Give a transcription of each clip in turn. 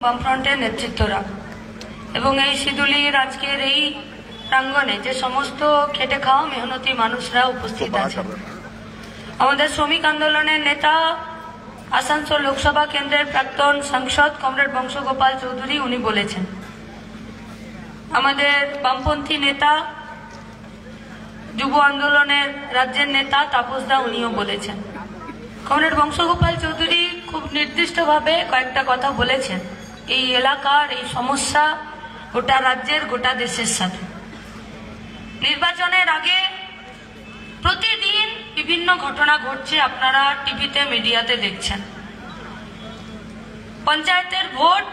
বামফ্রন্টের নেতৃত্বরা এবং এই শিদুলির আজকের এই প্রাঙ্গণে যে সমস্ত খেটে খাওয়া মেহনতি মানুষরা উপস্থিত আছেন, আমাদের শ্রমিক আন্দোলনের নেতা আসানসোল লোকসভা কেন্দ্রের প্রাক্তন সাংসদ কমরেড বংশগোপাল চৌধুরী উনি বলেছেন, আমাদের বামপন্থী নেতা যুব আন্দোলনের রাজ্যের নেতা তাপসদা উনিও বলেছেন। কমরেড বংশগোপাল চৌধুরী খুব নির্দিষ্টভাবে কয়েকটা কথা বলেছেন এই এলাকার এই সমস্যা গোটা রাজ্যের গোটা দেশের সাথে। নির্বাচনের আগে প্রতিদিন বিভিন্ন ঘটনা ঘটছে, আপনারা টিভিতে মিডিয়াতে দেখছেন। পঞ্চায়েতের ভোট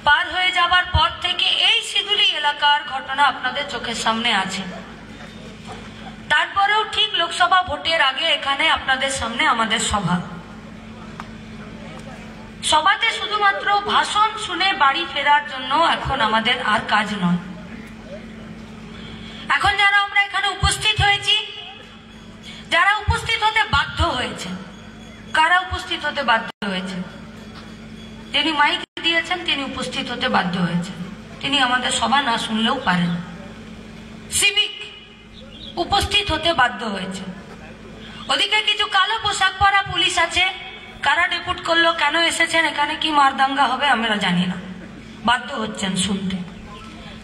পার হয়ে যাবার পর থেকে এই শিদুলি এলাকার ঘটনা আপনাদের চোখের সামনে আছে। তারপরেও ঠিক লোকসভা ভোটের আগে এখানে আপনাদের সামনে আমাদের সভা। সভাতে শুধুমাত্র ভাষণ শুনে বাড়ি ফেরার জন্য এখন আমাদের আর কাজ নয়। এখন যারা আমরা এখানে উপস্থিত হয়েছি, যারা উপস্থিত হতে বাধ্য হয়েছে, কারা উপস্থিত হতে বাধ্য হয়েছে? যিনি মাইক দিয়েছেন তিনি উপস্থিত হতে বাধ্য হয়েছেন। তিনি আমাদের সভা না শুনলেও পারেন। সিভিক উপস্থিত হতে বাধ্য হয়েছে। ওদিকে কিছু কালো পোশাক পরা পুলিশ আছে, কারা ডেপুট করলো, কেন এসেছেন, এখানে কি মারদাঙ্গা হবে আমরা জানি না, বাধ্য হচ্ছেন শুনতে।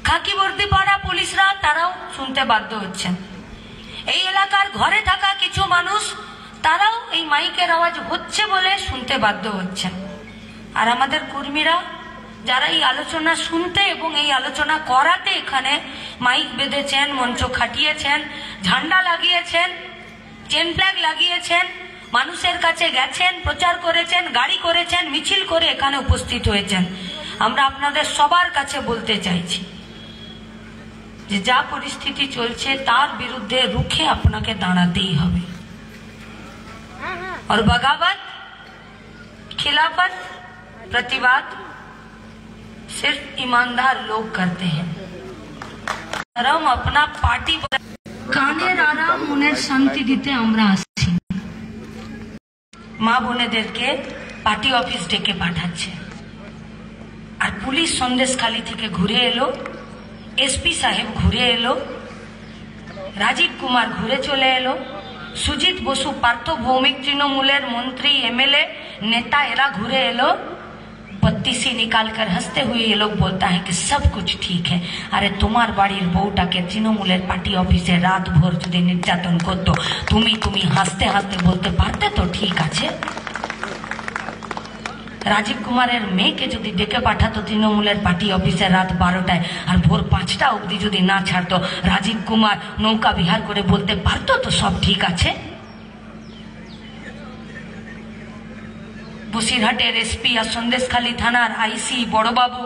খাকি বর্দি পরা পুলিশরা তারাও শুনতে বাধ্য হচ্ছেন। এই এলাকার ঘরে থাকা কিছু মানুষ তারাও এই মাইকের আওয়াজ হচ্ছে বলে শুনতে বাধ্য হচ্ছেন। আর আমাদের কর্মীরা যারা এই আলোচনা শুনতে এবং এই আলোচনা করাতে এখানে মাইক বেঁধেছেন, মঞ্চ খাটিয়েছেন, ঝান্ডা লাগিয়েছেন, চেন ফ্ল্যাগ লাগিয়েছেন, মানুষের কাছে গেছেন, প্রচার করেছেন, গাড়ি করেছেন, মিছিল করে এখানে উপস্থিত হয়েছেন। আমরা আপনাদের সবার কাছে বলতে চাইছি যে যা পরিস্থিতি চলছে তার বিরুদ্ধে রুখে আপনাকে দাঁড়াতেই হবে। और बगावत, खिलाफत, प्रतिवाद सिर्फ ईमानदार लोग करते हैं। हम अपना पार्टी কানের আরাম মনের শান্তি দিতে আমরা আসছি। মা বোনেদেরকে পার্টি অফিস ডেকে পাঠাচ্ছে, আর পুলিশ সন্দেশখালী থেকে ঘুরে এলো, এসপি সাহেব ঘুরে এলো, রাজীব কুমার ঘুরে চলে এলো, সুজিত বসু পার্থ ভৌমিক তৃণমূলের মন্ত্রী एमएलए नेता एरा घुरे एलो। बत्ती सी निकाल कर हंसते हुए ये लोग बोलता है कि सब कुछ ठीक है। अरे तुम्हार बाड़ीर बउटाके तृणमूलेर पार्टी ऑफिसे रात भर যদি নির্যাতন করতো, তুমি হাসতে হাসতে বলতে পারতে তো ঠিক আছে। রাজীব কুমারের মেয়েকে যদি ডেকে পাঠাতো তৃণমূলের পার্টি অফিসে রাত 12টায় আর ভোর 5টা অবধি যদি না ছাড়তো, রাজীব কুমার নৌকা বিহার করে বলতে পারতো তো সব ঠিক আছে। বসিরহাটের এসপি আর সন্দেশখালী থানার আইসি বড়বাবু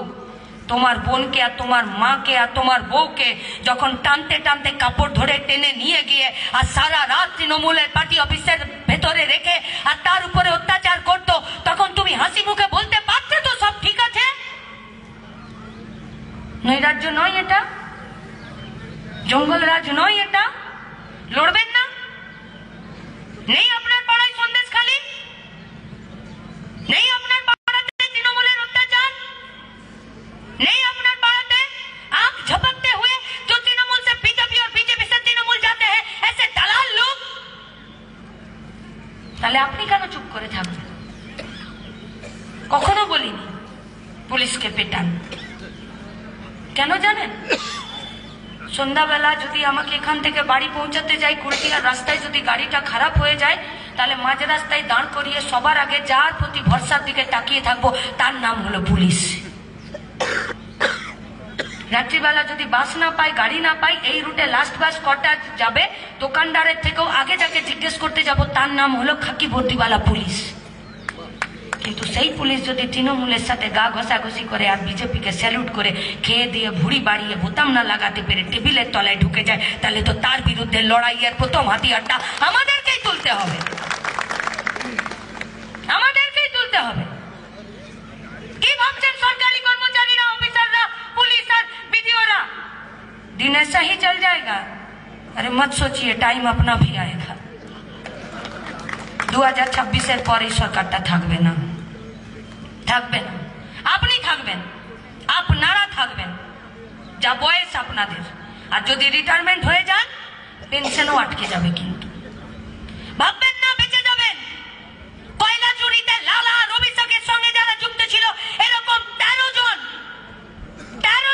তোমার বোনকে আর তোমার মাকে আর তোমার বউকে যখন টানতে টানতে কাপড় ধরে টেনে নিয়ে গিয়ে আর সারা রাত তৃণমূলের পার্টি অফিসের ভেতরে রেখে আর তার উপরে অত্যাচার করতো, তখন তুমি হাসি মুখে বলতে পারতে তো সব ঠিক আছে। নৈরাজ্য নয় এটা, জঙ্গলরাজ নয় এটা, লড়বেন না? নেই আপনার পাড়ায় সন্দেশখালী, नहीं अपना पाड़ाते तृणमूलेर अत्याचार, नहीं अपना पाड़ाते आंख झपकते हुए जो तृणमूल से बीजेपी और बीजेपी से तृणमूल जाते हैं ऐसे दलाल लोग, তাহলে আপনি কেন চুপ করে থাকবেন? কখনো বলিনি পুলিশকে পেটান। কেন জানেন? সন্ধ্যাবেলা যদি আমাকে এখান থেকে বাড়ি পৌঁছাতে যাই, কুড়িয়ার রাস্তায় যদি গাড়িটা খারাপ হয়ে যায়, তাহলে মাঝ রাস্তায় দাঁড় করিয়ে সবার আগে যার প্রতি ভরসার দিকে তাকিয়ে থাকবো তার নাম হলো পুলিশ। রাত্রিবেলা যদি বাস না পাই, গাড়ি না পাই, এই রুটে লাস্ট বাস কটা যাবে, দোকানদারের থেকেও আগে যাকে জিজ্ঞেস করতে যাব তার নাম হলো খাকি বর্দিওয়ালা পুলিশ। কিন্তু সেই পুলিশ যদি তৃণমূলের সাথে গা ঘষাঘষি করে আর বিজেপিকে স্যালুট করে খেয়ে দিয়ে ভুড়ি বাড়িয়ে বোতাম না লাগাতে পেরে টেবিলের তলায় ঢুকে যায়, তাহলে তো তার বিরুদ্ধে লড়াইয়ের প্রথম হাতিয়ারটা আমাদেরকেই তুলতে হবে, আমাদেরকেই তুলতে হবে। কি ভাবছেন সরকারি কর্মচারীরা, অফিসাররা, পুলিশ আর বিডিওরা दिन ऐसा ही चल जाएगा? अरे मत सोचिए, टाइम अपना भी आएगा। 2026 পরে সরকারটা থাকবে না। যা বয়স আপনাদের। আর যদি রিটায়ারমেন্ট হয়ে যান পেনশনও আটকে যাবে। কিন্তু ভাববেন না বেঁচে যাবেন। কয়লা চুরিতে লালা আর অভিষেকের সঙ্গে যারা যুক্ত ছিল এরকম 13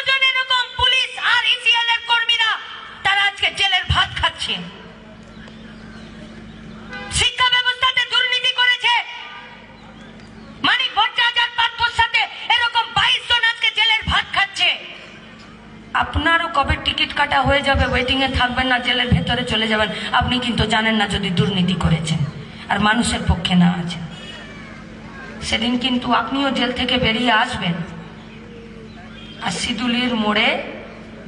জন এরকম পুলিশ আর ইসিএল এর কর্মীরা তারা আজকে জেলের ভাত খাচ্ছে। শিক্ষা ব্যবস্থাতে দুর্নীতি করেছে। মানিক ভট্টাচার্য পার্থর সাথে এরকম 22 জন আজকে জেলের ভাত খাচ্ছে। আপনারও কবে টিকিট কাটা হয়ে যাবে, ওয়েটিং এ থাকবেন না, জেলের ভেতরে চলে যাবেন। আপনি কিন্তু জানেন না যদি দুর্নীতি করেছেন আর মানুষের পক্ষে না আছেন। সেদিন কিন্তু আপনিও জেল থেকে বেরিয়ে আসবেন আর সিদুলির মোড়ে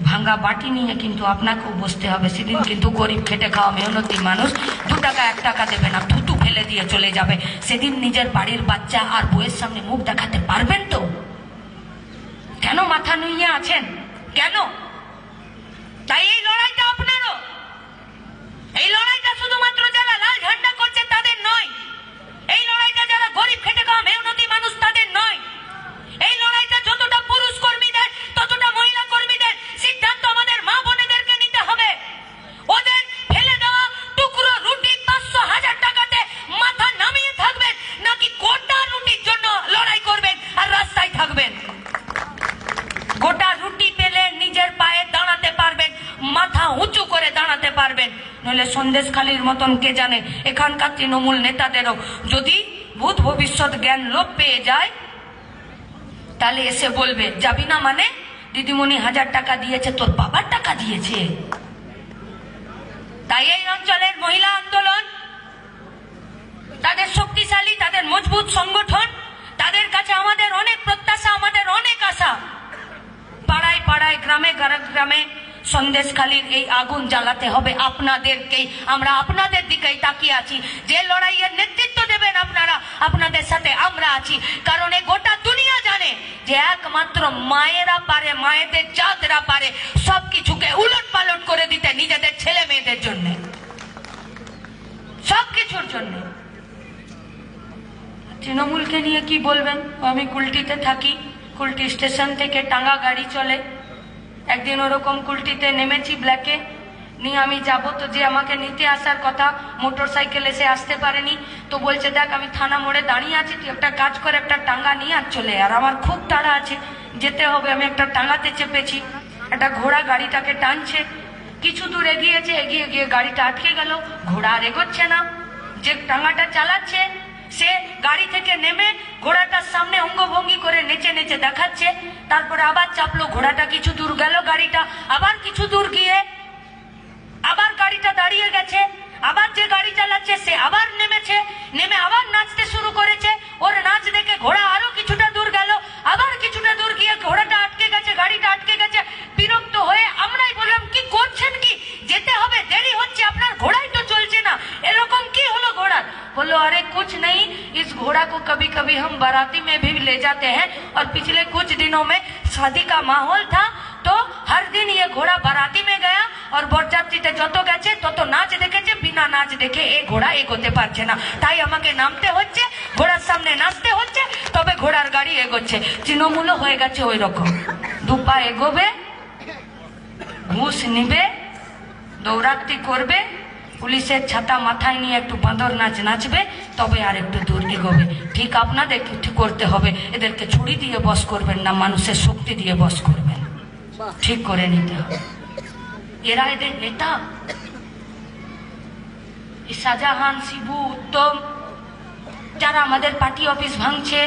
ভাঙ্গা বাটি নিয়ে কিন্তু আপনাকেও বসতে হবে। সেদিন কিন্তু গরিব খেটে খাওয়া মেহনতি মানুষ 2 টাকা 1 টাকা দেবে না, থুতু ফেলে দিয়ে চলে যাবে। সেদিন নিজের বাড়ির বাচ্চা আর বউয়ের সামনে মুখ দেখাতে পারবেন তো? কেন মাথা নুইয়ে আছেন? কেন? তাই এই লড়াইটা আপনারও। এই লড়াইটা শুধুমাত্র যারা লাল ঝান্ডা করছে তাদের নয়। এই লড়াইটা যারা গরিব খেটে খাওয়া মেহনতি মানুষ তাদের নয়। এই লড়াইটা যতটা পুরুষ কর্মীদের ততটা মহিলা কর্মীদের। সিদ্ধান্ত আমাদের মা বোনেদেরকে নিতে হবে। ওদের ফেলে দেওয়া টুকরো রুটি 500-1000 টাকাতে মাথা নামিয়ে থাকবেন, নাকি গোটা রুটির জন্য লড়াই করবেন আর রাস্তায় থাকবেন? গোটা রুটি পেলে নিজের পায়ে দাঁড়াতে পারবেন, মাথা উঁচু করে দাঁড়াতে পারবেন। নইলে সন্দেশখালীর মতন কে জানে এখানকার তৃণমূল নেতাদেরও যদি ভূত ভবিষ্যৎ জ্ঞান লোপ পেয়ে যায় তাহলে এসে বলবে যাবি না মানে দিদিমণি 1000 টাকা দিয়েছে, তোর বাবার টাকা দিয়েছে। তাই এই অঞ্চলের মহিলা আন্দোলন তাদের শক্তিশালী, তাদের মজবুত সংগঠন, তাদের কাছে আমাদের অনেক প্রত্যাশা, আমাদের অনেক আশা। পাড়ায় পাড়ায় গ্রামে গ্রামে সন্দেশখালীর এই আগুন জ্বালাতে হবে আপনাদেরকেই। আমরা আপনাদের দিকেই তাকিয়ে আছি। যে লড়াইয়ের নেতৃত্ব দেবেন আপনারা, আপনাদের সাথে আমরা আছি। কারণ এই গোটা দুনিয়া জানে যে একমাত্র মায়েরা পারে, মায়েদের জাতরা পারে সবকিছুকে উলট পালট করে দিতে নিজেদের ছেলে মেয়েদের জন্য, সবকিছুর জন্য। তৃণমূলকে নিয়ে কি বলবেন? আমি কুলটিতে থাকি, কুলটি স্টেশন থেকে টাঙ্গা গাড়ি চলে। একদিন ওরকম কুলটিতে নেমেছি ব্ল্যাকে নিয়ে আমি যাব, তো যে আমাকে নিতে আসার কথা মোটর সাইকেল এসে আসতে পারেনি, তো বলছে দেখ আমি থানা মোড়ে দাঁড়িয়ে আছি, তুই একটা কাজ করে একটা টাঙ্গা নিয়ে আর চলে। আর আমার খুব তাড়া আছে, যেতে হবে। আমি একটা টাঙ্গাতে চেপেছি, একটা ঘোড়া গাড়িটাকে টানছে। কিছু দূর এগিয়েছে, এগিয়ে গিয়ে গাড়িটা আটকে গেল, ঘোড়া আর এগোচ্ছে না। যে টাঙ্গাটা চালাচ্ছে সে গাড়ি থেকে নেমে ঘোড়াটার সামনে অঙ্গভঙ্গি করে নেচে নেচে দেখাচ্ছে। তারপরে আবার চাপলো, ঘোড়াটা কিছু দূর গেল, গাড়িটা আবার কিছু দূর গিয়ে আবার গাড়িটা দাঁড়িয়ে গেছে। আবার যে গাড়ি চালাচ্ছে সে আবার নেমেছে, নেমে আবার নাচতে শুরু করেছে। ওর নাচ দেখে ঘোড়া আরো কিছুটা দূর গেল, আবার কিছুটা দূর গিয়ে ঘোড়াটা আটকে গেছে, গাড়িটা আটকে গেছে। বিরক্ত হয়ে আমরাই বললাম কি করছেন কি, যেতে হবে, দেরি হচ্ছে, আপনার ঘোড়াই তো চলছে না, এরকম কি হলো ঘোড়ার? बोलो अरे कुछ नहीं, इस घोड़ा को कभी कभी हम बाराती में भी ले जाते हैं और पिछले कुछ दिनों में शादी का माहौल था तो हर दिन ये घोड़ा बाराती में गया और বরযাত্রীতে যত গেছে তত নাচ দেখেছে, বিনা নাচ দেখে এই ঘোড়া এগোতে পারছে না, তাই আমাকে নামতে হচ্ছে, ঘোড়ার সামনে নাচতে হচ্ছে, তবে ঘোড়ার গাড়ি এগোচ্ছে। তৃণমূলও হয়ে গেছে ওই রকম, দুপা এগোবে, ঘুষ নিবে, দৌড়াতি করবে, পুলিশের ছাতা মাথায় নিয়ে একটু বাঁদর নাচ নাচবে, তবে আর একটু দূর এগোবে। ঠিক আপনাদের ঠিক করতে হবে, এদেরকে ছুরি দিয়ে বস করবেন না, মানুষের শক্তি দিয়ে বস করবেন, ঠিক করে নিতে হবে। এরা এদের নেতা, শাহজাহান, শিবু, উত্তম, যারা আমাদের পার্টি অফিস ভাঙছে,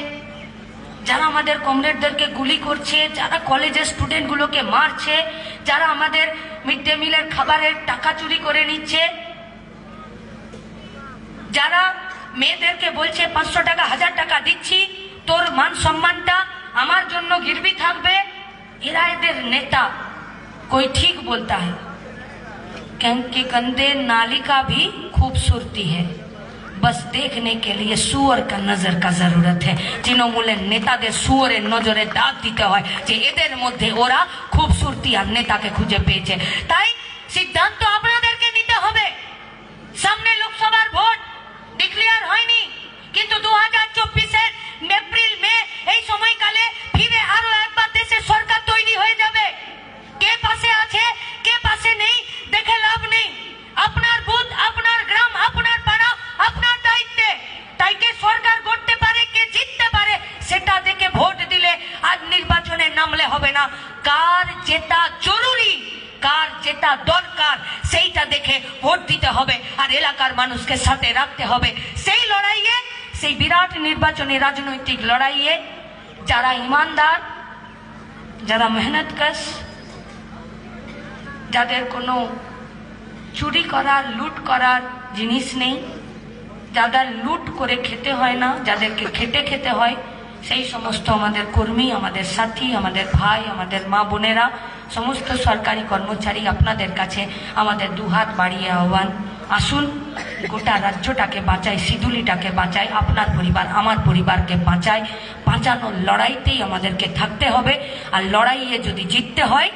যারা আমাদের কমরেডদেরকে গুলি করছে, যারা কলেজের স্টুডেন্টগুলোকে মারছে, যারা আমাদের মিড ডে মিলের খাবারের টাকা চুরি করে নিচ্ছে, যারা মেয়েদেরকে বলছে 500 টাকা 1000 টাকা দিচ্ছি, তোর মান সম্মানটা আমার জন্য গিরবি থাকবে, এরা এদের নেতা। कोई ठीक बोलता है क्योंकि गंदे नाली का भी खूबसूरती है, बस देखने के लिए सुअर का नजर का जरूरत है। তৃণমূলের নেতাদের সুয়রের নজরে দাগ দিতে হয় যে এদের মধ্যে ওরা খুবসুরতি আর নেতাকে খুঁজে পেয়েছে। তাই সিদ্ধান্ত আপনাদেরকে নিতে হবে। সামনে লোকসভার ভোট ডিক্লেয়ার হয়নি, কিন্তু 2024-এর এপ্রিল মে এই সময়কালে ফিরে আরো একবার দেশে সরকার তৈরি হয়ে যাবে। কে আর নির্বাচনে নামলে হবে না, কার যেটা জরুরি, কার যেটা দরকার সেইটা দেখে ভোট দিতে হবে, আর এলাকার মানুষকে সাথে রাখতে হবে। সেই লড়াইয়ে, সেই বিরাট নির্বাচনী রাজনৈতিক লড়াইয়ে যারা ইমানদার, যারা মেহনতকশ, যাদের কোনো চুরি করার, লুট করার জিনিস নেই, যাদের লুট করে খেতে হয় না, যাদেরকে খেটে খেতে হয়, সেই সমস্ত আমাদের কর্মী, আমাদের সাথী, আমাদের ভাই, আমাদের মা বোনেরা, সমস্ত সরকারি কর্মচারী, আপনাদের কাছে আমাদের দুহাত বাড়িয়ে আহ্বান, আসুন গোটা রাজ্যটাকে বাঁচাই, সিধুলিটাকে বাঁচাই, আপনার পরিবার, আমার পরিবারকে বাঁচাই। বাঁচানোর লড়াইতেই আমাদেরকে থাকতে হবে। আর লড়াইয়ে যদি জিততে হয়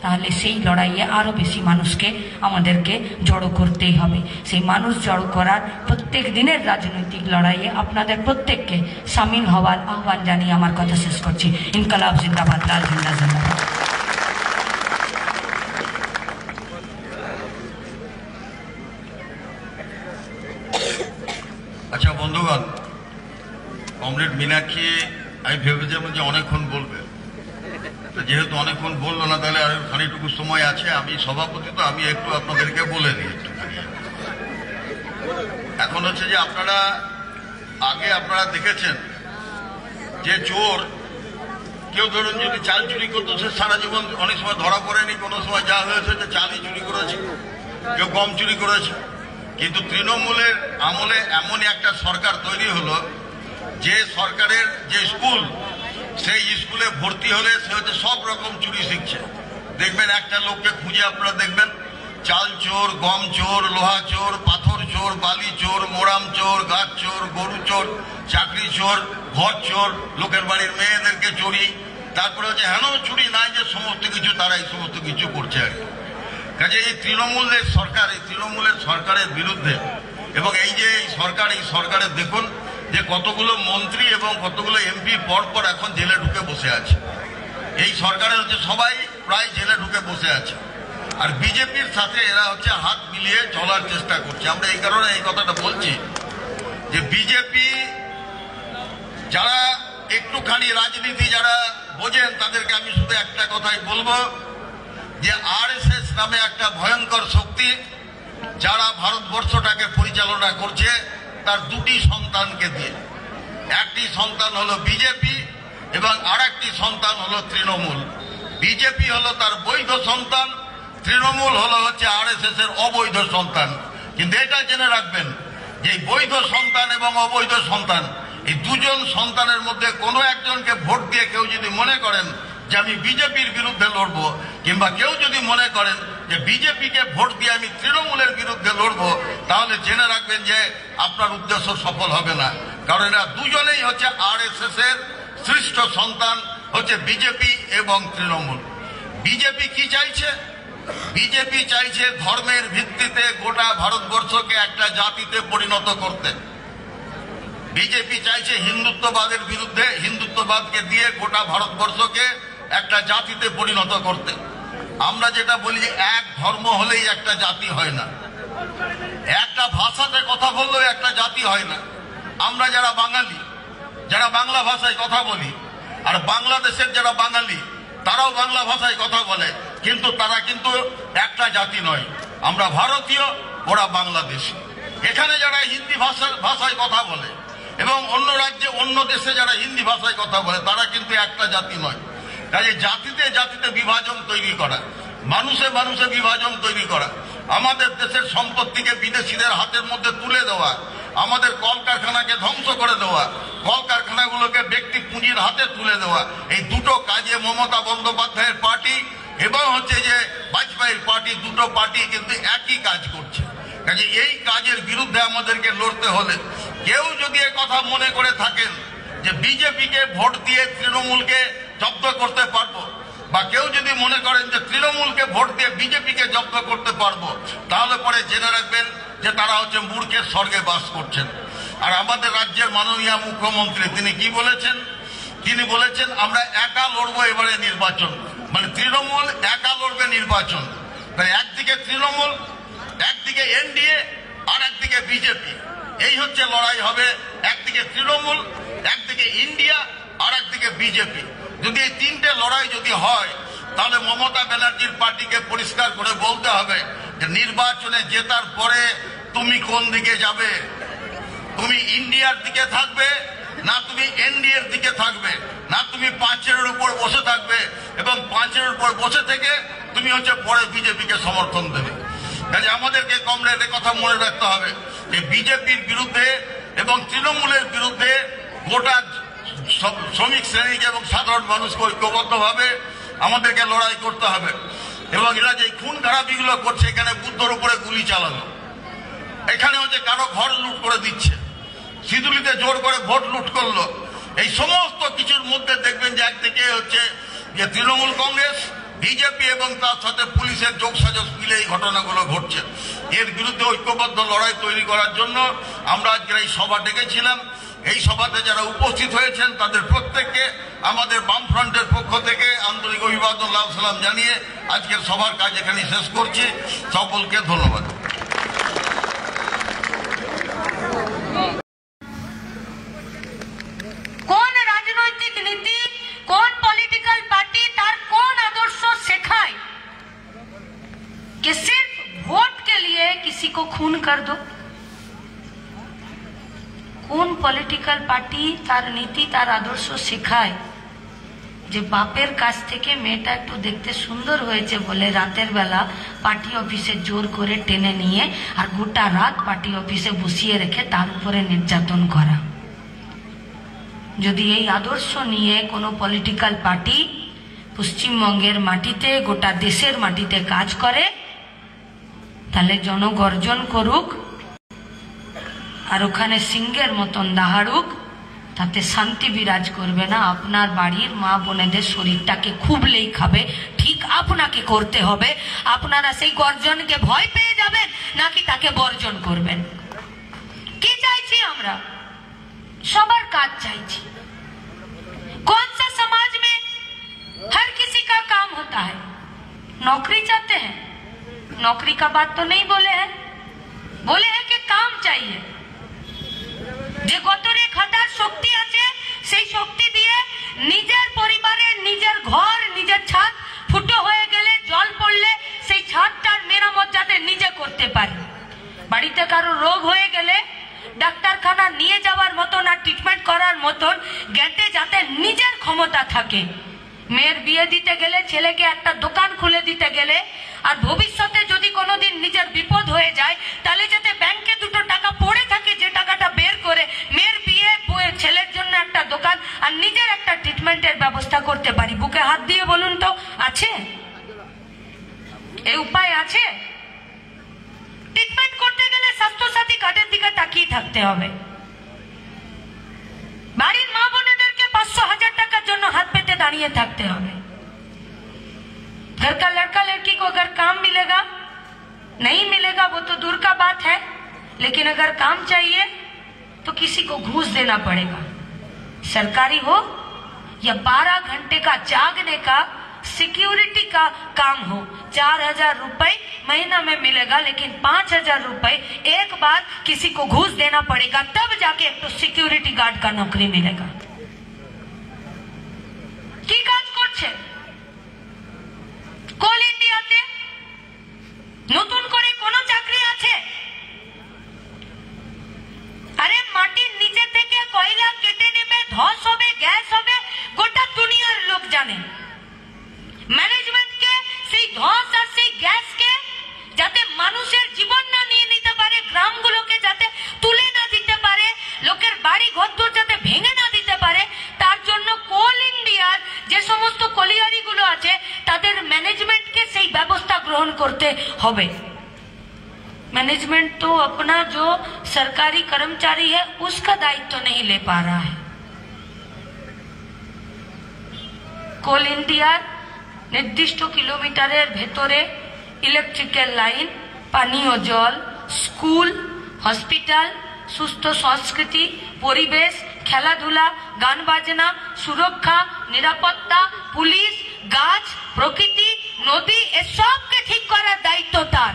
তাহলে সেই লড়াইয়ে আরো বেশি মানুষকে আমাদেরকে জড়ো করতেই হবে। সেই মানুষ জড়ো করার প্রত্যেক দিনের রাজনৈতিক লড়াইয়ে আপনাদের প্রত্যেককে সামিল হওয়ার আহ্বান জানিয়ে আমার কথা শেষ করছি। ইনকালাব জিন্দাবাদ, লাল ঝান্ডা জিন্দাবাদ। আচ্ছা বন্ধুগণ, কমরেড মীনাক্ষী আমি ভেবেছিলাম যে অনেকক্ষণ বলবে, যেহেতু অনেকক্ষণ বললো না তাহলে আর খানিকটুকু সময় আছে। আমি সভাপতি, তো আমি একটু আপনাদেরকে বলে দিই একটুখানি। এখন হচ্ছে যে আপনারা দেখেছেন যে চোর, কেউ ধরুন যদি চাল চুরি করতো সে সারা জীবন অনেক সময় ধরা পড়েনি, কোনো সময় যা হয়েছে যে চালই চুরি করেছে, কেউ গম চুরি করেছে। কিন্তু তৃণমূলের আমলে এমন একটা সরকার তৈরি হলো যে সরকারের যে স্কুল, সেই স্কুলে ভর্তি হলে সে হচ্ছে সব রকম চুরি শিখছে। দেখবেন একটা লোককে খুঁজে আপনারা দেখবেন চাল চোর, গম চোর, লোহা চোর, পাথর চোর, বালি চোর, মোরাম চোর, গাছ চোর, গরু চোর, চাকরি চোর, ঘর চোর, লোকের বাড়ির মেয়েদেরকে চুরি, তারপরে হচ্ছে হেন চুরি নাই যে সমস্ত কিছু তারা এই সমস্ত কিছু করছে আর কি। কাজে এই তৃণমূলের সরকার, এই তৃণমূলের সরকারের বিরুদ্ধে, এবং এই যে এই সরকারের দেখুন যে কতগুলো মন্ত্রী এবং কতগুলো এমপি পরপর এখন জেলে ঢুকে বসে আছে। এই সরকারের হচ্ছে সবাই প্রায় জেলে ঢুকে বসে আছে, আর বিজেপির সাথে এরা হচ্ছে হাত মিলিয়ে চলার চেষ্টা করছে। আমরা এই কারণে এই কথাটা বলছি যে বিজেপি যারা একটুখানি রাজনীতি যারা বোঝেন তাদেরকে আমি শুধু একটা কথাই বলবো যে আরএসএস নামে একটা ভয়ঙ্কর শক্তি যারা ভারতবর্ষটাকে পরিচালনা করছে তার দুটি সন্তানকে দিয়ে। একটি সন্তান হলো বিজেপি এবং আর একটি সন্তান হলো তৃণমূল। বিজেপি হলো তার বৈধ সন্তান, তৃণমূল হলো হচ্ছে আরএসএস এর অবৈধ সন্তান। কিন্তু এটা জেনে রাখবেন যে বৈধ সন্তান এবং অবৈধ সন্তান, এই দুজন সন্তানের মধ্যে কোনো একজনকে ভোট দিয়ে কেউ যদি মনে করেন যে আমি বিজেপির বিরুদ্ধে লড়বো, কিংবা কেউ যদি মনে করেন যে বিজেপিকে ভোট দিয়ে আমি তৃণমূলের বিরুদ্ধে লড়বো, তাহলে জেনে রাখবেন যে আপনার উদ্দেশ্য সফল হবে না। কারণ এরা দুজনেই হচ্ছে আরএসএস এর সৃষ্ট সন্তান, হচ্ছে বিজেপি এবং তৃণমূল। বিজেপি কি চাইছে? বিজেপি চাইছে ধর্মের ভিত্তিতে গোটা ভারতবর্ষকে একটা জাতিতে পরিণত করতে। বিজেপি চাইছে হিন্দুত্ববাদের বিরুদ্ধে, হিন্দুত্ববাদকে দিয়ে গোটা ভারতবর্ষকে একটা জাতিতে পরিণত করতে। আমরা যেটা বলি যে এক ধর্ম হলেই একটা জাতি হয় না, একটা ভাষাতে কথা বললেও একটা জাতি হয় না। আমরা যারা বাঙালি, যারা বাংলা ভাষায় কথা বলি, আর বাংলাদেশের যারা বাঙালি তারাও বাংলা ভাষায় কথা বলে, কিন্তু তারা কিন্তু একটা জাতি নয়। আমরা ভারতীয়, ওরা বাংলাদেশি। এখানে যারা হিন্দি ভাষায় কথা বলে এবং অন্য রাজ্যে অন্য দেশে যারা হিন্দি ভাষায় কথা বলে, তারা কিন্তু একটা জাতি নয়। কাজে জাতিতে জাতিতে বিভাজন তৈরি করা, মানুষে মানুষে বিভাজন তৈরি করা, আমাদের দেশের সম্পত্তিকে বিদেশিদের হাতের মধ্যে তুলে দেওয়া, আমাদের কলকারখানাকে ধ্বংস করে দেওয়া, কলকারখানাগুলোকে ব্যক্তি পুঁজির হাতে তুলে দেওয়া, এই দুটো কাজে মমতা বন্দ্যোপাধ্যায়ের পার্টি এবং হচ্ছে যে বাজপেয়ীর পার্টি, দুটো পার্টি কিন্তু একই কাজ করছে। কাজে এই কাজের বিরুদ্ধে আমাদেরকে লড়তে হলে কেউ যদি এ কথা মনে করে থাকেন যে বিজেপিকে ভোট দিয়ে তৃণমূলকে জব্দ করতে পারবো, বা কেউ যদি মনে করেন যে তৃণমূলকে ভোট দিয়ে বিজেপিকে জব্দ করতে পারবো, তাহলে পরে জেনে রাখবেন যে তারা হচ্ছে মূর্খের স্বর্গে বাস করছেন। আর আমাদের রাজ্যের মাননীয় মুখ্যমন্ত্রী তিনি কি বলেছেন? তিনি বলেছেন আমরা একা লড়বো এবারে নির্বাচন, মানে তৃণমূল একা লড়বে নির্বাচন। তাই একদিকে তৃণমূল, একদিকে এনডিএ, আর একদিকে বিজেপি, এই হচ্ছে লড়াই হবে। একদিকে তৃণমূল, একদিকে ইন্ডিয়া, আর একদিকে বিজেপি। যদি এই তিনটে লড়াই যদি হয়, তাহলে মমতা ব্যানার্জির পার্টিকে পরিষ্কার করে বলতে হবে যে নির্বাচনে জেতার পরে তুমি কোন দিকে যাবে। তুমি ইন্ডিয়ার দিকে থাকবে, না তুমি এনডিএর দিকে থাকবে, না তুমি 5-এর উপর বসে থাকবে এবং 5-এর উপর বসে থেকে তুমি পরে বিজেপিকে সমর্থন দেবে। কাজে আমাদেরকে কমরেড কথা মনে রাখতে হবে যে বিজেপির বিরুদ্ধে এবং তৃণমূলের বিরুদ্ধে গোটা শ্রমিক শ্রেণীকে এবং সাধারণ মানুষকে ঐক্যবদ্ধভাবে আমাদেরকে লড়াই করতে হবে। এবং এরা যে খুন খারাপিগুলো করছে, এখানে বুদ্ধর উপরে গুলি চালানো, এখানে কারো ঘর লুট করে দিচ্ছে, সিঁদুলিতে জোর করে ভোট লুট করলো, এই সমস্ত কিছুর মধ্যে দেখবেন যে একদিকে যে তৃণমূল কংগ্রেস, বিজেপি এবং তার সাথে পুলিশের যোগসাজশ মিলে এই ঘটনাগুলো ঘটছে। এর বিরুদ্ধে ঐক্যবদ্ধ লড়াই তৈরি করার জন্য আমরা আজকের এই সভা ডেকেছিলাম। এই সভাতে যারা উপস্থিত হয়েছেন তাদের প্রত্যেককে আমাদের বামফ্রন্টের পক্ষ থেকে আন্তরিক অভিবাদন লাল সালাম জানিয়ে আজকের সভার কাজ এখানে শেষ করছি। সকলকে ধন্যবাদ। কোন রাজনৈতিক নীতি, কোন পলিটিক্যাল पार्टी तार कौन आदर्श सिखाए कि सिर्फ वोट के लिए किसी को खून कर दो? কোন পলিটিক্যাল পার্টি তার নীতি, তার আদর্শ শেখায় যে বাপের কাছ থেকে মেয়েটা একটু দেখতে সুন্দর হয়েছে বলে রাতের বেলা পার্টি অফিসে জোর করে টেনে নিয়ে আর গোটা রাত পার্টি অফিসে বসিয়ে রেখে তার উপরে নির্যাতন করা? যদি এই আদর্শ নিয়ে কোনো পলিটিক্যাল পার্টি পশ্চিমবঙ্গের মাটিতে, গোটা দেশের মাটিতে কাজ করে, তাহলে জনগর্জন করুক আর ওখানে সিংহের মতন দাহাড়ুক, তাতে শান্তি বিরাজ করবে না। আপনার বাড়ির মা বোনেদের শরীরটাকে খুবলেই খাবে। ঠিক আপনাকে করতে হবে। আপনারা সেই গর্জনকে ভয় পেয়ে যাবেন নাকি তাকে বর্জন করবেন? কি চাইছি আমরা? সবার কাজ চাইছি। कौन सा समाज में हर किसी का काम होता है? नौकरी चाहते हैं? नौकरी का बात तो नहीं बोले हैं, बोले हैं कि काम चाहिए। যে গতরে খাটার শক্তি আছে, সেই শক্তি দিয়ে নিজের পরিবারের, নিজের ঘর, নিজের ছাদ ফুটো হয়ে গেলে, জল পড়লে সেই ছাদটার মেরামত যাতে নিজে করতে পারে। বাড়িতে কারো রোগ হয়ে গেলে ডাক্তারখানা নিয়ে যাওয়ার মতন আর ট্রিটমেন্ট করার মতন জ্ঞাতে যাতে নিজের ক্ষমতা থাকে। মেয়ের বিয়ে দিতে গেলে, ছেলেকে একটা দোকান খুলে দিতে গেলে, আর ভবিষ্যতে যদি কোনোদিন নিজের বিপদ হয়ে যায়, তাহলে যাতে ব্যাংকে দুটো টাকা পড়ে থাকে, যে টাকাটা বের করে মেয়ের বিয়ে, ছেলের জন্য একটা দোকান আর নিজের একটা ট্রিটমেন্টের ব্যবস্থা করতে পারি। বুকে হাত দিয়ে বলুন তো, আছে? এই উপায় আছে? ট্রিটমেন্ট করতে গেলে স্বাস্থ্যসাথী কার্ডের দিকে তাকিয়ে থাকতে হবে। বাড়ির মা বোনেদেরকে 500,000 টাকার জন্য হাত পেতে দাঁড়িয়ে থাকতে হবে। घर का लड़का लड़की को अगर काम मिलेगा, नहीं मिलेगा वो तो दूर का बात है, लेकिन अगर काम चाहिए तो किसी को घूस देना पड़ेगा। सरकारी हो या 12 घंटे का जागने का सिक्योरिटी का काम हो, 4,000 रुपए महीना में मिलेगा, लेकिन 5,000 रुपए एक बार किसी को घूस देना पड़ेगा, तब जाके एक तो सिक्योरिटी गार्ड का नौकरी मिलेगा। की काज करछे কোল ইন্ডিয়াতে? নতুন করে কোনো চাকরি আছে? আরে মাটির নিচে থেকে কয়লা কেটে নেবে, ধস হবে, গ্যাস হবে, গোটা দুনিয়ার লোক জানে। ম্যানেজমেন্টকে সেই ধস আর সেই গ্যাসকে যাতে মানুষের জীবন না নিয়ে নিতে পারে, গ্রামগুলোকে যাতে তুলে না দিতে পারে, লোকের বাড়ি ঘরদোর যাতে ভেঙে না দিতে পারে, তার জন্য কোল ইন্ডিয়ার যে সমস্ত কলিয়ারিগুলো আছে তাদের मैनेजमेंट के सही व्यवस्था ग्रहण करते होवे। मैनेजमेंट तो अपना जो सरकारी कर्मचारी है उसका दायित्व तो नहीं ले पा रहा है। कोल इंडिया निर्दिष्ट किलोमीटरेर भेतरे इलेक्ट्रिकल लाइन, पानीय जल, स्कूल, हॉस्पिटल, सुस्थ संस्कृति, परिवेश, खेलाधुला, गान बाजना, सुरक्षा, निरापत्ता, पुलिस, गाछ, प्रकृति, नदी, सबके ठीक करार दायित्व तार।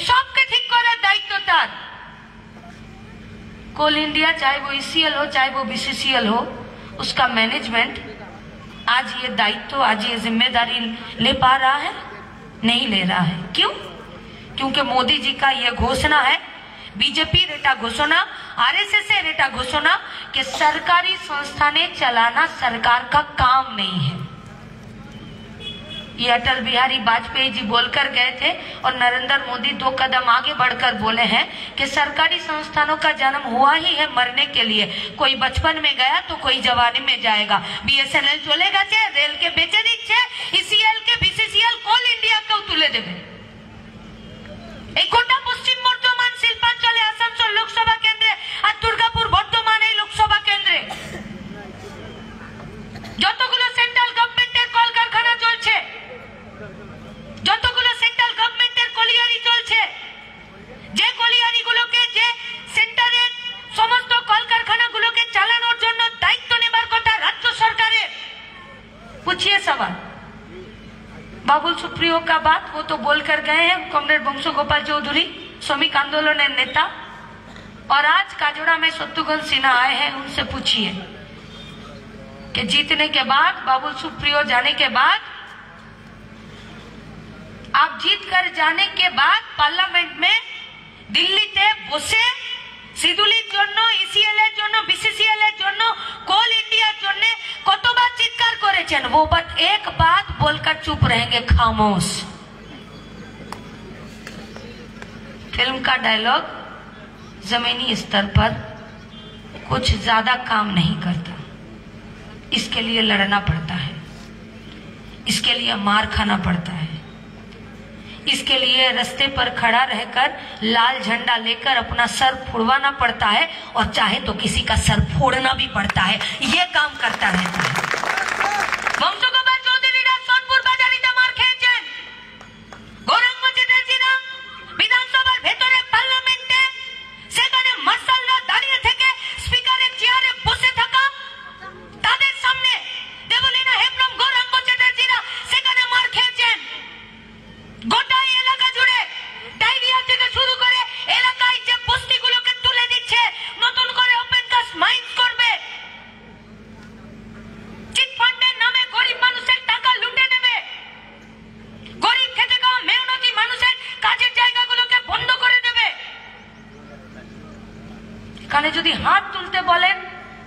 सबके ठीक करार दायित्व तार। कोल इंडिया चाहे वो ईसीएल हो चाहे वो बीसीसीएल हो, उसका मैनेजमेंट आज ये दायित्व, आज ये जिम्मेदारी ले पा रहा है? नहीं ले रहा है। क्यों? क्योंकि मोदी जी का यह घोषणा है, बीजेपी रेटा घोषणा, आरएसएस रेटा घोषणा कि सरकारी संस्थाने चलाना सरकार का काम नहीं है। ये अटल बिहारी वाजपेयी जी बोलकर गए थे और नरेंद्र मोदी 2 कदम आगे बढ़कर बोले हैं कि सरकारी संस्थानों का जन्म हुआ ही है मरने के लिए। कोई बचपन में गया तो कोई जवानी में जाएगा। बीएसएनएल चले गए, रेल के बेचे दिच्छे, ईसीएल के बीसीसीएल कोल इंडिया के तुले देवे। এই গোটা পশ্চিম বর্ধমান, শিল্পাঞ্চলে, আসানসোল লোকসভা কেন্দ্রে আর দুর্গাপুর বর্ধমান এই লোকসভা কেন্দ্রে যতগুলো সেন্ট্রাল গভর্নমেন্টের কলকারখানা চলছে, যতগুলো সেন্ট্রাল গভর্নমেন্টের কলিয়ারি চলছে, যে কলিয়ারিগুলোকে, যে সেন্টারের সমস্ত কলকারখানাগুলোকে চালানোর জন্য দায়িত্ব নেবার কথা রাজ্য সরকারের, पूछिए सवाल। बाबुल सुप्रियो का बात वो तो बोलकर गए हैं, कॉमरेड बंशो गोपाल चौधरी श्रमिक आंदोलन नेता, और आज काजोड़ा में शत्रुघ्न सिन्हा आए हैं। उनसे पूछिए कि जीतने के बाद, बाबुल सुप्रियो जाने के बाद, आप जीत कर जाने के बाद पार्लियामेंट में दिल्ली ते बसे সিদুলির জন্য, ইসিএল এর জন্য, বিসিসিএল এর জন্য, কোল इंडिया জন্য কতবার চিৎকার করেছেন? वो बात एक बात बोलकर चुप रहेंगे, खामोश। फिल्म का डायलॉग जमीनी स्तर पर कुछ ज्यादा काम नहीं करता। इसके लिए लड़ना पड़ता है, इसके लिए मार खाना पड़ता है, इसके लिए रास्ते पर खड़ा रहकर लाल झंडा लेकर अपना सर फुड़वाना पड़ता है, और चाहे तो किसी का सर फोड़ना भी पड़ता है। ये काम करता रहता है। বংশগোপাল চৌধুরীরা সোনপুর বাজারিতে মার খেয়েছেন, গৌরাঙ্গ চ্যাটার্জিরা বিধানসভার ভেতরে পার্লামেন্টে সেখানে মার্শালরা দাঁড়িয়ে থেকে স্পিকারের চেয়ারে বসে থাকা, তাদের সামনে দেবলীনা হেমব্রম, গৌরাঙ্গ চ্যাটার্জিরা সেখানে মার খেয়েছেন। গোটা এলাকা জুড়ে ডায়রিয়া থেকে শুরু করে এলাকায় যে বস্তিগুলোকে তুলে দিচ্ছে, নতুন করে ওপেন কাস্ট মাইন্স করবে, চিটফান্ডের নামে গরিব মানুষের টাকা লুটে নেবে, গরিব খেটে খাওয়া মেহনতি মানুষের কাজের জায়গাগুলোকে বন্ধ করে দেবে। এখানে যদি হাত তুলতে বলেন,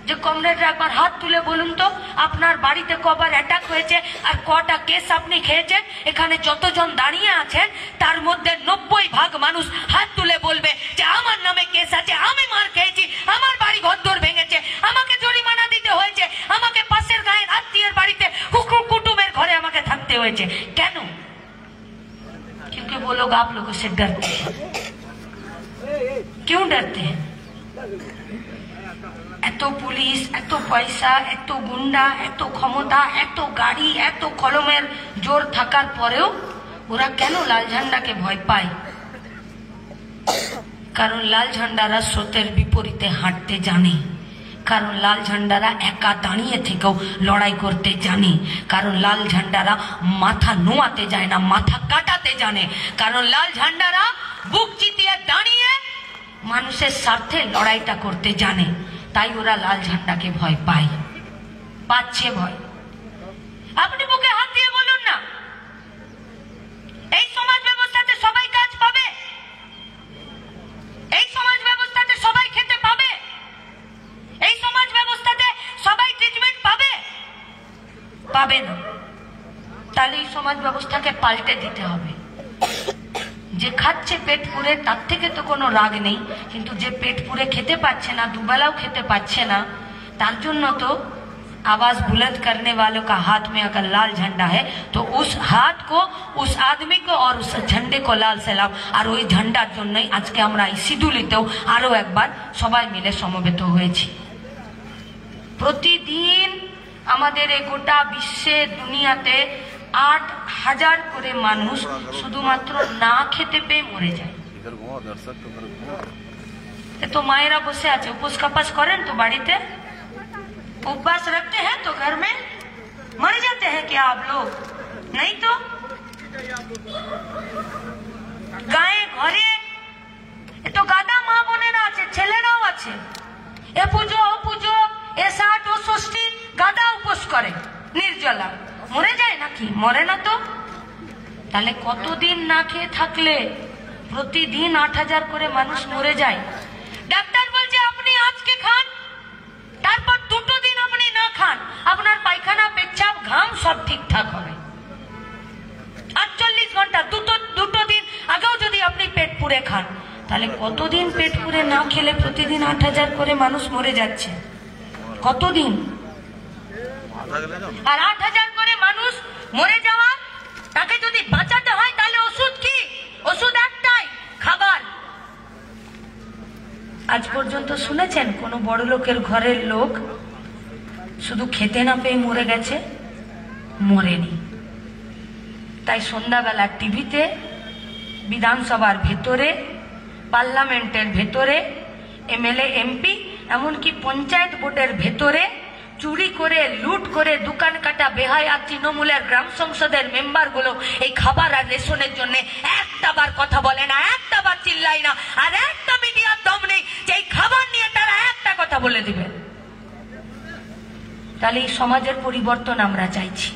যে কমরেডরা একবার হাত তুলে বলুন তো আপনার বাড়িতে কবার অ্যাটাক হয়েছে আর কটা কেস আপনি খেয়েছেন। এখানে যতজন দাঁড়িয়ে আছেন তার মধ্যে 90% মানুষ হাত তুলে বলবে যে আমার নামে কেস আছে, আমি মার খেয়েছি, আমার বাড়ি ঘরদোর ভেঙেছে, আমাকে জরিমানা দিতে হয়েছে, আমাকে পাশের গায়ের আত্মীয়ের বাড়িতে কুটুমের ঘরে আমাকে থাকতে হয়েছে। কেন? क्योंकि वो लोग आप लोगों से डरते हैं। क्यों डरते हैं? এত পুলিশ, এত পয়সা, এত গুন্ডা, এত ক্ষমতা, এত গাড়ি, এত কলমের জোর থাকার পরেও ওরা কেন লাল ঝান্ডাকে ভয় পায়? কারণ লাল ঝান্ডারা স্রোতের বিপরীতে হাঁটতে জানে, কারণ লাল ঝান্ডারা একা দাঁড়িয়ে থেকেও লড়াই করতে জানে, কারণ লাল ঝান্ডারা মাথা নোয়াতে যায় না, মাথা কাটাতে জানে, কারণ লাল ঝান্ডারা বুক চিতিয়ে দাঁড়িয়ে মানুষের স্বার্থে লড়াইটা করতে জানে। তাই ওরা লাল ঝান্ডাকে ভয় পায়, পাচ্ছে ভয়। আপনি বুকে হাত দিয়ে বলুন না, এই সমাজ ব্যবস্থাতে সবাই কাজ পাবে? এই সমাজ ব্যবস্থাতে সবাই খেতে পাবে? এই সমাজ ব্যবস্থাতে সবাই ট্রিটমেন্ট পাবে? পাবে না। তাহলে এই সমাজ ব্যবস্থাকে পাল্টে দিতে হবে। যে খাচ্ছে পেট পুরে তার থেকে তো কোনো রাগ নেই, কিন্তু যে पेट पूरे खेते पाচ্ছে না, দুবেলাও খেতে পাচ্ছে না, তার জন্য তো आवाज बुलंद करने वालों का हाथ में अगर लाल झंडा है तो उस हाथ को, उस आदमी को और उस झंडे को लाल सलाम। और ওই ঝান্ডার জন্যই আজকে আমরা এই সিদুলিতেও আরো একবার সবাই মিলে সমবেত হয়েছি। প্রতিদিন আমাদের এই গোটা বিশ্বে, দুনিয়াতে 8,000 করে মানুষ শুধুমাত্র না খেতে পেয়ে মরে যায়। तो मायरा बसे আছে, উপোস কাপাস করেন তো বাড়িতে, उपवास रखते हैं तो घर में मर जाते हैं क्या आप लोग? नहीं तो গায়ে ঘরে এত গাদা মা বোনেরা আছে, ছেলেরাও আছে, এ পুজো ও পুজো, এ60 ও ষষ্ঠী গাদা উপোস করে নির্জলা, মরে যায় নাকি? মরে না তো। তাহলে কতদিন না খেয়ে থাকলে প্রতিদিন 8000 করে মানুষ মরে যায়? ডাক্তার বলছে আপনি আজকে খান, তারপর 2 দিন আপনি না খান, আপনার পায়খানা পেচ্ছাপ ঘাম সব ঠিকঠাক হবে। 48 ঘন্টা, দুটো দিন আগেও যদি আপনি পেট পুরে খান, তাহলে কতদিন পেট পুরে না খেলে প্রতিদিন 8000 করে মানুষ মরে যাচ্ছে? কতদিন? আর 8000 করে মানুষ মরে যাওয়া, তাকে যদি বাঁচাতে হয় তাহলে ওষুধ কি? ওষুধ একটাই, খাবার। আজ পর্যন্ত শুনেছেন কোন বড় লোকের ঘরের লোক শুধু খেতে না পেয়ে মরে গেছে? মরেনি। তাই সন্ধ্যাবেলা টিভিতে, বিধানসভার ভেতরে, পার্লামেন্টের ভেতরে, এমএলএ এমপি, এমনকি পঞ্চায়েত বোর্ডের ভেতরে চুরি করে, লুট করে, দোকান কাটা বেহায়া তৃণমূলের গ্রাম সংসদের মেম্বার গুলো এই খাবার আর রেশনের জন্য একটা বার কথা বলে না, একটা বার চিল্লাই না, আর একটা মিডিয়ার দম নেই যে এই খাবার নিয়ে তারা একটা কথা বলে দিবে। তাহলে এই সমাজের পরিবর্তন আমরা চাইছি।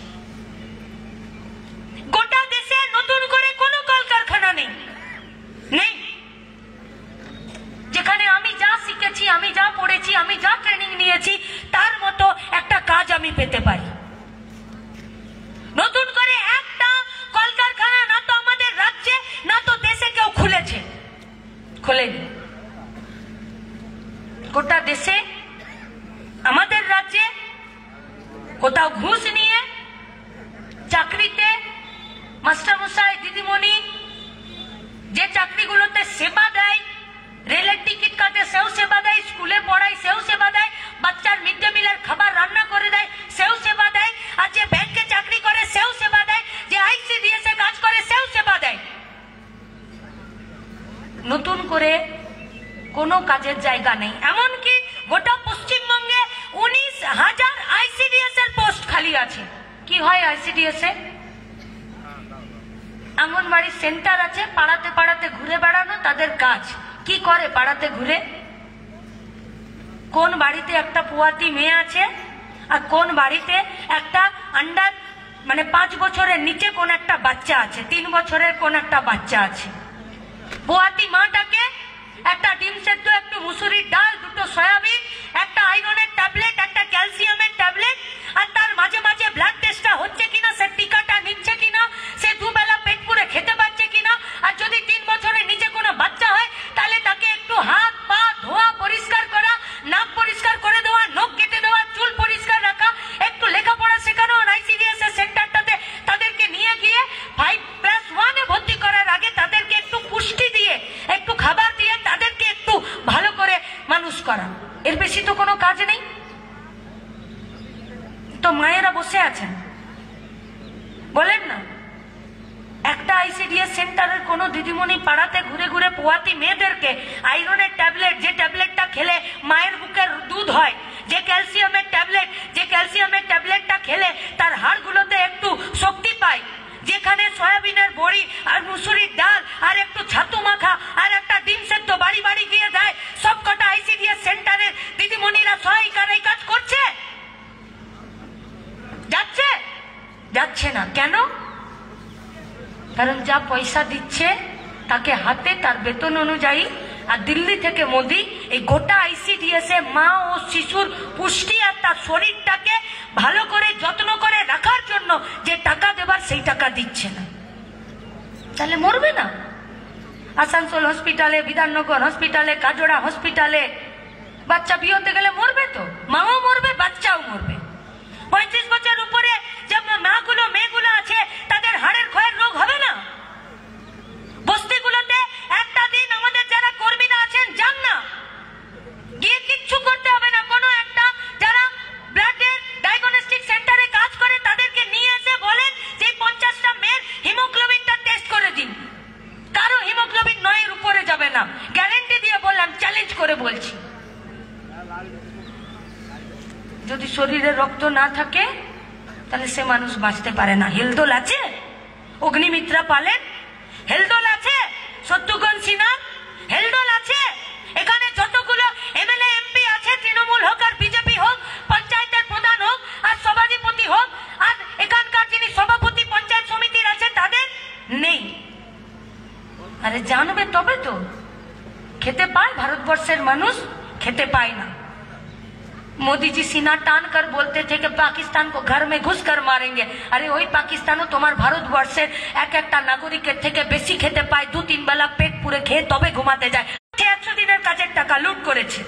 গোটা দেশে নতুন করে কোনো কলকারখানা নেই, নেই যেখানে আমি যা শিখেছি, আমি যা পড়েছি, আমি যা ট্রেনিং নিয়েছি তার মতো একটা কাজ আমি পেতে পারি। নতুন করে একটা কলকারখানা না তো আমাদের রাজ্যে না তো দেশে কেউ খুলেছে, খোলেনি। গোটা দেশে, আমাদের রাজ্যে কোথাও ঘুষ নিয়ে চাকরিতে মাস্টারমশাই, দিদিমণি যে চাকরিগুলোতে সেবা দেয়, রেলের টিকিট কাটে সেও সেবা দেয়, স্কুলে পড়ায় সেও সেবা দেয়, বাচ্চার মিড ডে মিলের খাবার রান্না করে দেয় সেও সেবা দেয়, আর যে ব্যাংকে চাকরি করে সেও সেবা দেয়, যে আইসিডিএস এ কাজ করে সেও সেবা দেয়। নতুন করে কোনো কাজের জায়গা নেই। এমনকি গোটা পশ্চিমবঙ্গে 19,000 আইসিডিএস এর পোস্ট খালি আছে। কি হয় আইসিডিএস এ? আঙ্গনবাড়ি সেন্টার আছে, পাড়াতে পাড়াতে ঘুরে বেড়ানো তাদের কাজ। কি করে পাড়াতে ঘুরে? কোন বাড়িতে একটা পোয়াতি মেয়ে আছে আর কোন বাড়িতে একটা আন্ডার 5 বছরের নিচে কোন একটা বাচ্চা আছে, 3 বছরের কোন একটা বাচ্চা আছে। পোয়াতি মাটাকে একটা ডিম সেদ্ধ, একটু মুসুরির ডাল, 2টো সয়াবিন, একটা আয়রনের ট্যাবলেট, একটা ক্যালসিয়ামের ট্যাবলেট, আর তার মাঝে মাঝে ব্লাড টেস্টটা হচ্ছে কিনা, সে টিকাটা নিচ্ছে কিনা, সে দুবেলা পেট পুরে খেতে পারছে কিনা, আর যদি 3 বছরের নিচে কোনো বাচ্চা হয় তাহলে তাকে একটু হাত পা ধোয়া, পরিষ্কার করা, নাক পরিষ্কার করে দেওয়া, নখ কেটে দেওয়া, চুল পরিষ্কার রাখা, একটু লেখাপড়া শেখানো। আইসিডিএস এর সেন্টারটাতে তাদেরকে নিয়ে গিয়ে 5+1 এ ভর্তি করার আগে তাদেরকে একটু পুষ্টি দিয়ে, একটু খাবার দিয়ে তাদেরকে একটু ভালো করে মানুষ করা। এর বেশি তো কোনো কাজ নেই। তো মায়েরা বসে আছেন, বলেন না, একটা আইসিডিএস সেন্টারের কোন দিদিমণি পাড়াতে ঘুরে ঘুরে পোয়াতি মেয়েদেরকে আয়রনের ট্যাবলেট, যে ট্যাবলেটটা খেলে মায়ের বুকের দুধ হয়, যে ক্যালসিয়ামের ট্যাবলেটটা খেলে তার হাড়গুলোতে একটু শক্তি পায়, যেখানে সয়াবিনের বড়ি আর মুসুরির ডাল আর একটু ছাতু মাখা আর একটা ডিম সেদ্ধ বাড়ি বাড়ি গিয়ে দেয়, সব কটা আইসিডিএস সেন্টারের দিদিমণিরা সহায়িকার এই কাজ করছে? যাচ্ছে? যাচ্ছে না। কেন? কারণ যা পয়সা দিচ্ছে তাকে হাতে তার বেতন অনুযায়ী, আর দিল্লি থেকে মোদি এই গোটা আইসিডিএস এ মা ও শিশুর পুষ্টি আর তার শরীরটাকে ভালো করে যত্ন করে রাখার জন্য যে টাকা দেবার সেই টাকা দিচ্ছে না। তাহলে মরবে না? আসানসোল হসপিটালে, বিধাননগর হসপিটালে, কাজোড়া হসপিটালে বাচ্চা বিয়ে হতে গেলে মরবে তো, মাও মরবে, বাচ্চাও মরবে। 35 বছর উপরে যে মেয়েগুলো আছে তাদের হাড়ের ক্ষয়ের রোগ হবে না? বস্তিগুলোতে একটা দিন আমাদের যারা কর্মীরা আছেন যান না, গিয়ে কিচ্ছু করতে হবে না। কোনো একটা যারা ব্লাডের ডায়াগনস্টিক সেন্টারে কাজ করে তাদেরকে নিয়ে এসে বলেন যে 50টা মেয়ের হিমোগ্লোবিনটা টেস্ট করে দিন। কারো হিমোগ্লোবিন 9 এর উপরে যাবে না, গ্যারান্টি দিয়ে বললাম, চ্যালেঞ্জ করে বলছি। যদি শরীরে রক্ত না থাকে তাহলে সে মানুষ বাঁচতে পারে না। হেলদোল আছে? অগ্নিমিত্রা পালেন হেলদোল আছে? শত্রুঘ্ন সিনহা হেলদোল আছে? এখানে যতগুলো এমএলএ এমপি আছে, তৃণমূল হোক আর বিজেপি হোক, খেতে পায় ভারতবর্ষের মানুষ? খেতে পায় না। मोदी जी सीना टान कर बोलते थे कि पाकिस्तान को घर में घुस कर मारेंगे। अरे वही पाकिस्तानও তোমার ভারতবর্ষের এক একটা নাগরিকের থেকে বেশি খেতে পায়, 2-3 বেলা পেট পুরে খেয়ে তবে ঘুমাতে যায়। 100 দিনের কাজের টাকা লুট করেছে।